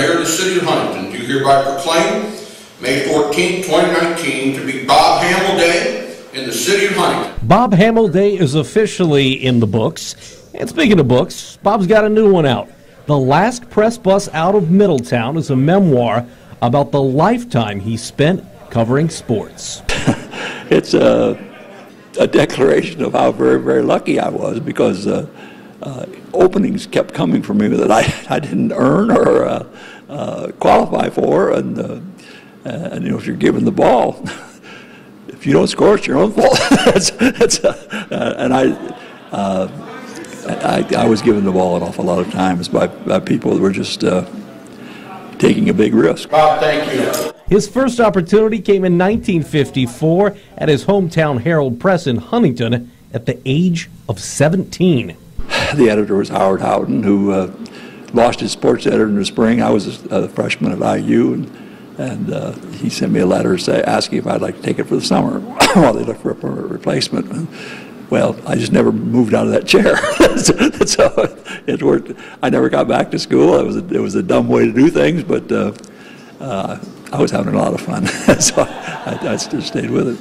Mayor of the City of Huntington, do hereby proclaim May 14, 2019 to be Bob Hammel Day in the City of Huntington. Bob Hammel Day is officially in the books. And speaking of books, Bob's got a new one out. The Last Press Bus Out of Middletown is a memoir about the lifetime he spent covering sports. It's a declaration of how very, very lucky I was, because openings kept coming for me that I didn't earn or qualify for, and you know, if you're given the ball, if you don't score, it's your own fault. And I was given the ball an awful lot of times by people that were just taking a big risk. Bob, thank you. His first opportunity came in 1954 at his hometown Herald Press in Huntington at the age of 17. The editor was Howard Houghton, who lost his sports editor in the spring. I was a freshman at IU, and he sent me a letter asking if I'd like to take it for the summer while they looked for a permanent replacement. Well, I just never moved out of that chair. So it worked. I never got back to school. It was a dumb way to do things, but I was having a lot of fun, so I just stayed with it.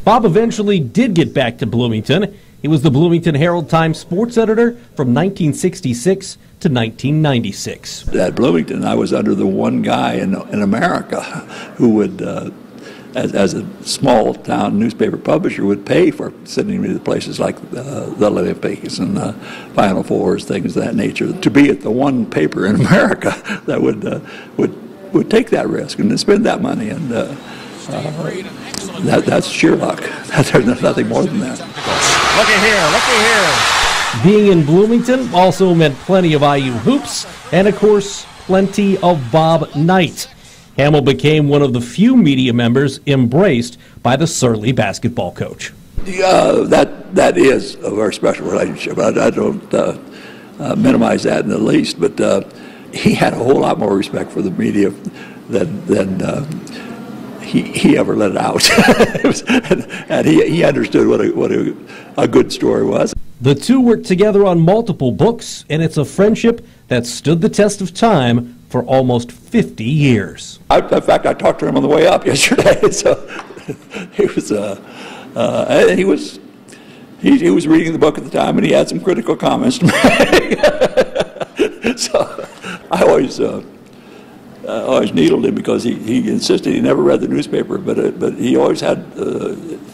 Bob eventually did get back to Bloomington. He was the Bloomington Herald-Times sports editor from 1966 to 1996. At Bloomington, I was under the one guy in America who would, as a small town newspaper publisher, would pay for sending me to places like the Olympics and the Final Fours, things of that nature, to be at the one paper in America that would take that risk and spend that money, and that's sheer luck. There's nothing more than that. Looky here. Being in Bloomington also meant plenty of IU hoops and, of course, plenty of Bob Knight. Hammel became one of the few media members embraced by the surly basketball coach. That is a very special relationship. I don't minimize that in the least, but he had a whole lot more respect for the media than he ever let out. And he understood what a good story was. The two worked together on multiple books, and it's a friendship that stood the test of time for almost 50 years. In fact, I talked to him on the way up yesterday. So he was reading the book at the time, and he had some critical comments to make. So I always needled him, because he insisted he never read the newspaper, but he always had.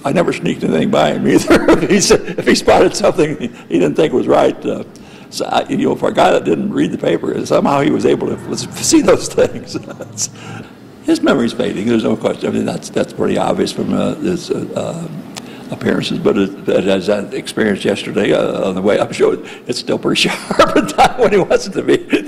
I never sneaked anything by him either. If he spotted something he didn't think was right. So you know, for a guy that didn't read the paper, somehow he was able to see those things. His memory's fading. There's no question. I mean, that's pretty obvious from his appearances. But as I experienced yesterday on the way up, showed it's still pretty sharp at time when he wasn't to be.